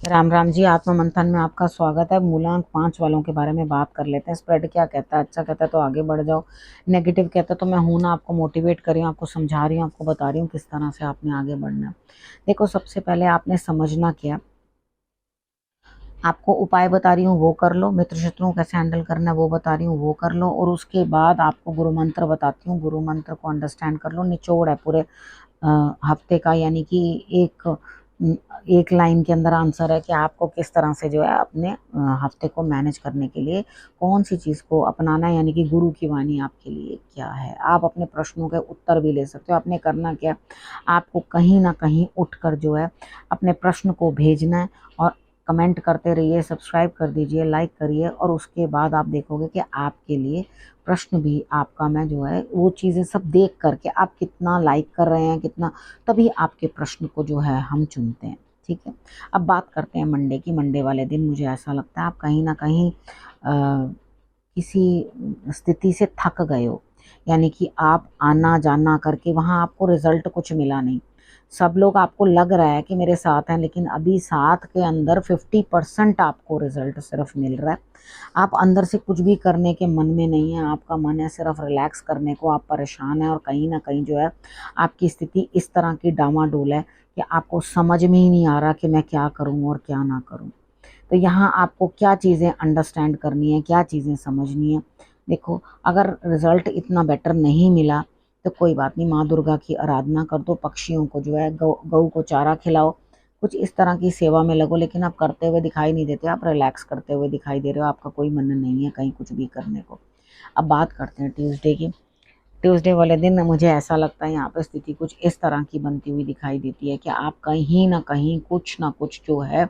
राम राम जी। आत्म मंथन में आपका स्वागत है। मूलांक 5 वालों के बारे में बात कर लेते हैं। स्प्रेड क्या कहता है? अच्छा कहता है तो आगे बढ़ जाओ, नेगेटिव कहता है तो मैं हूं ना आपको मोटिवेट कर रही हूँ, आपको समझा रही हूँ, आपको बता रही हूँ किस तरह से आपने आगे बढ़ना है। देखो, सबसे पहले आपने समझना क्या, आपको उपाय बता रही हूँ वो कर लो, मित्र शत्रुओं कैसे हैंडल करना है वो बता रही हूँ वो कर लो, और उसके बाद आपको गुरु मंत्र बताती हूँ, गुरु मंत्र को अंडरस्टैंड कर लो। निचोड़ है पूरे हफ्ते का, यानी कि एक लाइन के अंदर आंसर है कि आपको किस तरह से जो है अपने हफ्ते को मैनेज करने के लिए कौन सी चीज़ को अपनाना है, यानी कि गुरु की वाणी आपके लिए क्या है। आप अपने प्रश्नों के उत्तर भी ले सकते हो। आपने करना क्या, आपको कहीं ना कहीं उठकर जो है अपने प्रश्न को भेजना है, और कमेंट करते रहिए, सब्सक्राइब कर दीजिए, लाइक करिए, और उसके बाद आप देखोगे कि आपके लिए प्रश्न भी आपका, मैं जो है वो चीज़ें सब देख करके आप कितना लाइक कर रहे हैं, कितना, तभी आपके प्रश्न को जो है हम चुनते हैं। ठीक है, अब बात करते हैं मंडे की। मंडे वाले दिन मुझे ऐसा लगता है आप कहीं ना कहीं किसी स्थिति से थक गए हो, यानी कि आप आना जाना करके वहाँ आपको रिजल्ट कुछ मिला नहीं। सब लोग, आपको लग रहा है कि मेरे साथ हैं, लेकिन अभी साथ के अंदर 50% आपको रिजल्ट सिर्फ मिल रहा है। आप अंदर से कुछ भी करने के मन में नहीं है, आपका मन है सिर्फ रिलैक्स करने को, आप परेशान हैं, और कहीं ना कहीं जो है आपकी स्थिति इस तरह की डामाडोल है कि आपको समझ में ही नहीं आ रहा कि मैं क्या करूं और क्या ना करूं। तो यहाँ आपको क्या चीज़ें अंडरस्टैंड करनी है, क्या चीज़ें समझनी है। देखो, अगर रिजल्ट इतना बेटर नहीं मिला तो कोई बात नहीं, माँ दुर्गा की आराधना कर दो, पक्षियों को जो है गऊ को चारा खिलाओ, कुछ इस तरह की सेवा में लगो। लेकिन आप करते हुए दिखाई नहीं देते, आप रिलैक्स करते हुए दिखाई दे रहे हो, आपका कोई मन नहीं है कहीं कुछ भी करने को। अब बात करते हैं ट्यूसडे की। ट्यूसडे वाले दिन मुझे ऐसा लगता है यहाँ पे स्थिति कुछ इस तरह की बनती हुई दिखाई देती है कि आप कहीं ना कुछ जो है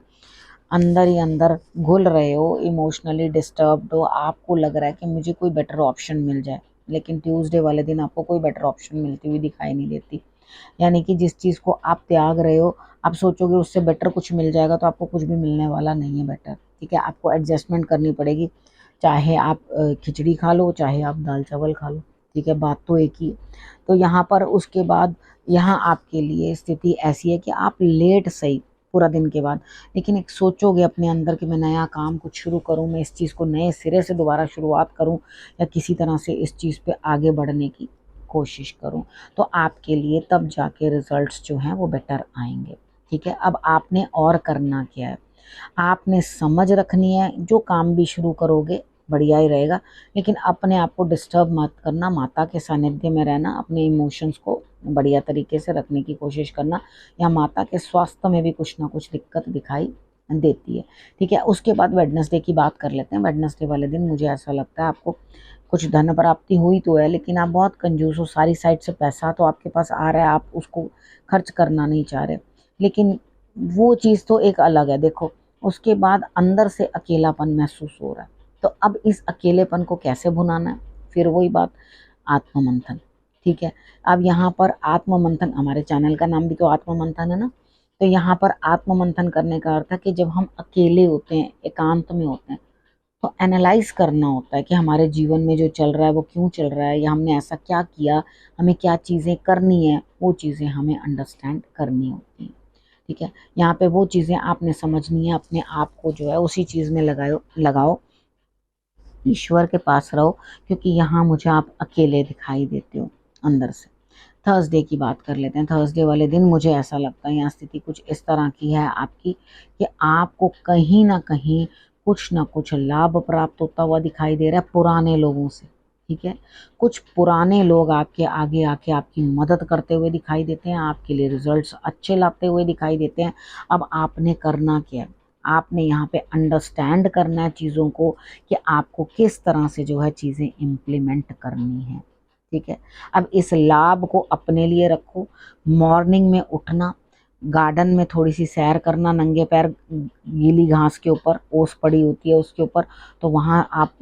अंदर ही अंदर घुल रहे हो, इमोशनली डिस्टर्ब्ड हो, आपको लग रहा है कि मुझे कोई बेटर ऑप्शन मिल जाए, लेकिन ट्यूसडे वाले दिन आपको कोई बेटर ऑप्शन मिलती हुई दिखाई नहीं देती। यानी कि जिस चीज़ को आप त्याग रहे हो, आप सोचोगे उससे बेटर कुछ मिल जाएगा, तो आपको कुछ भी मिलने वाला नहीं है बेटर। ठीक है, आपको एडजस्टमेंट करनी पड़ेगी, चाहे आप खिचड़ी खा लो, चाहे आप दाल चावल खा लो। ठीक है, बात तो एक ही है। तो यहाँ पर उसके बाद यहाँ आपके लिए स्थिति ऐसी है कि आप लेट सही पूरा दिन के बाद, लेकिन एक सोचोगे अपने अंदर कि मैं नया काम कुछ शुरू करूं, मैं इस चीज़ को नए सिरे से दोबारा शुरुआत करूं, या किसी तरह से इस चीज़ पे आगे बढ़ने की कोशिश करूं, तो आपके लिए तब जाके रिजल्ट्स जो हैं वो बेटर आएंगे। ठीक है, अब आपने और करना क्या है, आपने समझ रखनी है, जो काम भी शुरू करोगे बढ़िया ही रहेगा, लेकिन अपने आप को डिस्टर्ब मत करना, माता के सानिध्य में रहना, अपने इमोशंस को बढ़िया तरीके से रखने की कोशिश करना, या माता के स्वास्थ्य में भी कुछ ना कुछ दिक्कत दिखाई देती है। ठीक है, उसके बाद वेडनेसडे की बात कर लेते हैं। वेडनेसडे वाले दिन मुझे ऐसा लगता है आपको कुछ धन प्राप्ति हुई तो है, लेकिन आप बहुत कंजूस हो, सारी साइड से पैसा तो आपके पास आ रहा है, आप उसको खर्च करना नहीं चाह रहे, लेकिन वो चीज़ तो एक अलग है। देखो, उसके बाद अंदर से अकेलापन महसूस हो रहा है, तो अब इस अकेलेपन को कैसे भुनाना है, फिर वही बात, आत्म मंथन। ठीक है, अब यहाँ पर आत्म मंथन, हमारे चैनल का नाम भी तो आत्म मंथन है ना, तो यहाँ पर आत्म मंथन करने का अर्थ है कि जब हम अकेले होते हैं, एकांत में होते हैं, तो एनालाइज करना होता है कि हमारे जीवन में जो चल रहा है वो क्यों चल रहा है, या हमने ऐसा क्या किया, हमें क्या चीज़ें करनी है, वो चीज़ें हमें अंडरस्टैंड करनी होती हैं। ठीक है, यहाँ पे वो चीज़ें आपने समझनी है, अपने आप को जो है उसी चीज़ में लगाओ, ईश्वर के पास रहो, क्योंकि यहाँ मुझे आप अकेले दिखाई देते हो अंदर से। थर्सडे की बात कर लेते हैं। थर्सडे वाले दिन मुझे ऐसा लगता है यहाँ स्थिति कुछ इस तरह की है आपकी कि आपको कहीं ना कुछ लाभ प्राप्त होता हुआ दिखाई दे रहा है पुराने लोगों से। ठीक है, कुछ पुराने लोग आपके आगे आके आपकी मदद करते हुए दिखाई देते हैं, आपके लिए रिजल्ट्स अच्छे लाते हुए दिखाई देते हैं। अब आपने करना क्या है, आपने यहाँ पे अंडरस्टैंड करना है चीज़ों को कि आपको किस तरह से जो है चीज़ें इम्प्लीमेंट करनी है। ठीक है, अब इस लाभ को अपने लिए रखो। मॉर्निंग में उठना, गार्डन में थोड़ी सी सैर करना, नंगे पैर गीली घास के ऊपर, ओस पड़ी होती है उसके ऊपर, तो वहाँ आप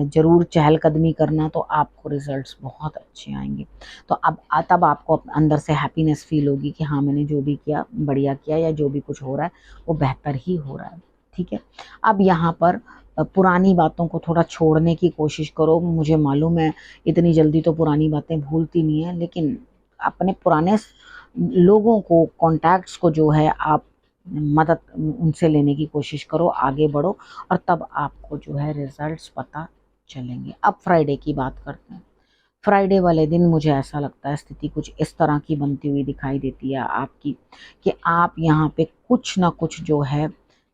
जरूर चहलकदमी करना, तो आपको रिजल्ट्स बहुत अच्छे आएंगे। तो अब तब आपको अंदर से हैप्पीनेस फील होगी कि हाँ, मैंने जो भी किया बढ़िया किया, या जो भी कुछ हो रहा है वो बेहतर ही हो रहा है। ठीक है, अब यहाँ पर पुरानी बातों को थोड़ा छोड़ने की कोशिश करो। मुझे मालूम है इतनी जल्दी तो पुरानी बातें भूलती नहीं है, लेकिन अपने पुराने लोगों को, कॉन्टैक्ट्स को जो है आप मदद उनसे लेने की कोशिश करो, आगे बढ़ो और तब आपको जो है रिजल्ट्स पता चलेंगे। अब फ्राइडे की बात करते हैं। फ्राइडे वाले दिन मुझे ऐसा लगता है स्थिति कुछ इस तरह की बनती हुई दिखाई देती है आपकी, कि आप यहाँ पे कुछ ना कुछ जो है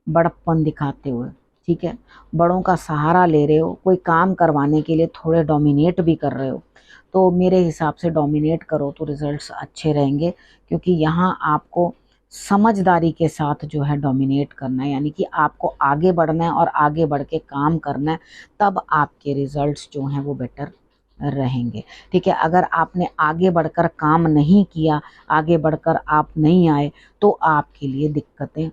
बड़प्पन दिखाते हुए, ठीक है, बड़ों का सहारा ले रहे हो, कोई काम करवाने के लिए थोड़े डोमिनेट भी कर रहे हो, तो मेरे हिसाब से डोमिनेट करो तो रिजल्ट्स अच्छे रहेंगे, क्योंकि यहाँ आपको समझदारी के साथ जो है डोमिनेट करना है, यानी कि आपको आगे बढ़ना है और आगे बढ़ के काम करना है, तब आपके रिजल्ट्स जो हैं वो बेटर रहेंगे। ठीक है, अगर आपने आगे बढ़कर काम नहीं किया, आगे बढ़कर आप नहीं आए, तो आपके लिए दिक्कतें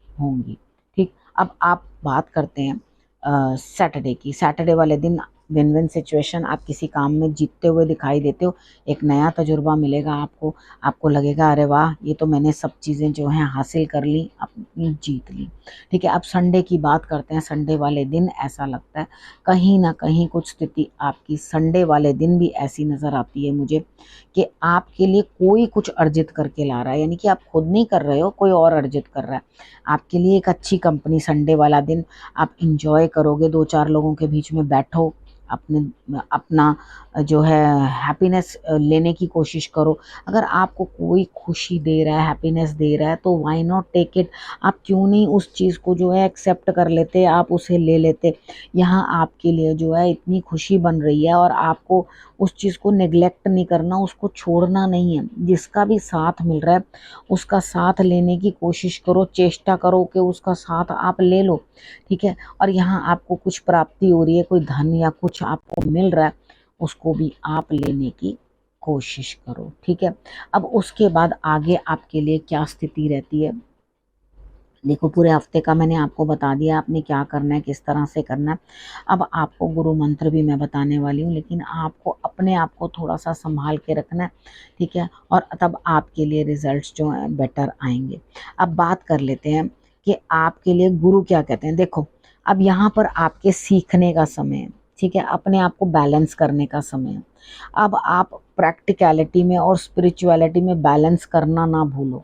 होंगी। ठीक, अब आप बात करते हैं सैटरडे की। सैटरडे वाले दिन विन विन सिचुएशन, आप किसी काम में जीतते हुए दिखाई देते हो, एक नया तजुर्बा मिलेगा आपको, आपको लगेगा अरे वाह ये तो मैंने सब चीज़ें जो हैं हासिल कर ली, अपनी जीत ली। ठीक है, अब संडे की बात करते हैं। संडे वाले दिन ऐसा लगता है कहीं ना कहीं कुछ स्थिति आपकी संडे वाले दिन भी ऐसी नज़र आती है मुझे कि आपके लिए कोई कुछ अर्जित करके ला रहा है, यानी कि आप खुद नहीं कर रहे हो, कोई और अर्जित कर रहा है आपके लिए। एक अच्छी कंपनी संडे वाला दिन आप इंजॉय करोगे, 2-4 लोगों के बीच में बैठो, अपना जो है हैप्पीनेस लेने की कोशिश करो। अगर आपको कोई खुशी दे रहा है, हैप्पीनेस दे रहा है, तो व्हाई नॉट टेक इट। आप क्यों नहीं उस चीज़ को जो है एक्सेप्ट कर लेते, आप उसे ले लेते। यहाँ आपके लिए जो है इतनी खुशी बन रही है और आपको उस चीज़ को नेग्लेक्ट नहीं करना, उसको छोड़ना नहीं है। जिसका भी साथ मिल रहा है उसका साथ लेने की कोशिश करो, चेष्टा करो कि उसका साथ आप ले लो। ठीक है, और यहाँ आपको कुछ प्राप्ति हो रही है, कोई धन या कुछ आपको मिल रहा है, उसको भी आप लेने की कोशिश करो। ठीक है, अब उसके बाद आगे आपके लिए क्या स्थिति रहती है, देखो पूरे हफ्ते का मैंने आपको बता दिया आपने क्या करना है, किस तरह से करना है। अब आपको गुरु मंत्र भी मैं बताने वाली हूँ, लेकिन आपको अपने आप को थोड़ा सा संभाल के रखना है। ठीक है, और तब आपके लिए रिजल्ट्स जो हैं बेटर आएंगे। अब बात कर लेते हैं कि आपके लिए गुरु क्या कहते हैं। देखो अब यहाँ पर आपके सीखने का समय है। ठीक है, अपने आप को बैलेंस करने का समय है। अब आप प्रैक्टिकलिटी में और स्पिरिचुअलिटी में बैलेंस करना ना भूलो।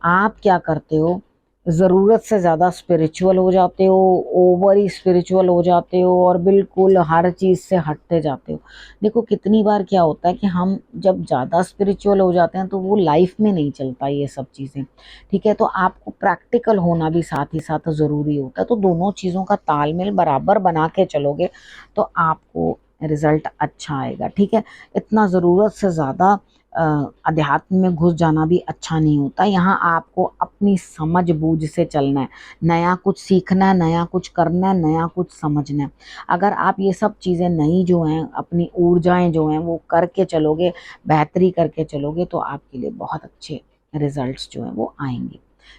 आप क्या करते हो, ज़रूरत से ज़्यादा स्पिरिचुअल हो जाते हो, ओवर ही स्पिरिचुअल हो जाते हो और बिल्कुल हर चीज़ से हटते जाते हो। देखो कितनी बार क्या होता है कि हम जब ज़्यादा स्पिरिचुअल हो जाते हैं तो वो लाइफ में नहीं चलता ये सब चीज़ें। ठीक है, तो आपको प्रैक्टिकल होना भी साथ ही साथ ज़रूरी होता है। तो दोनों चीज़ों का तालमेल बराबर बना के चलोगे तो आपको रिज़ल्ट अच्छा आएगा। ठीक है, इतना ज़रूरत से ज़्यादा अध्यात्म में घुस जाना भी अच्छा नहीं होता। यहाँ आपको अपनी समझ बूझ से चलना है, नया कुछ सीखना है, नया कुछ करना है, नया कुछ समझना है। अगर आप ये सब चीज़ें नई जो हैं, अपनी ऊर्जाएं जो हैं वो करके चलोगे, बेहतरी करके चलोगे, तो आपके लिए बहुत अच्छे रिजल्ट्स जो हैं वो आएंगे।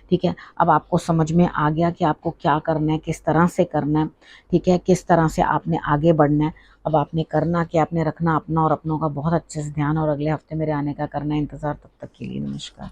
ठीक है, अब आपको समझ में आ गया कि आपको क्या करना है, किस तरह से करना है। ठीक है, किस तरह से आपने आगे बढ़ना है। अब आपने करना कि आपने रखना अपना और अपनों का बहुत अच्छे से ध्यान, और अगले हफ्ते मेरे आने का करना है इंतज़ार। तब तक के लिए नमस्कार।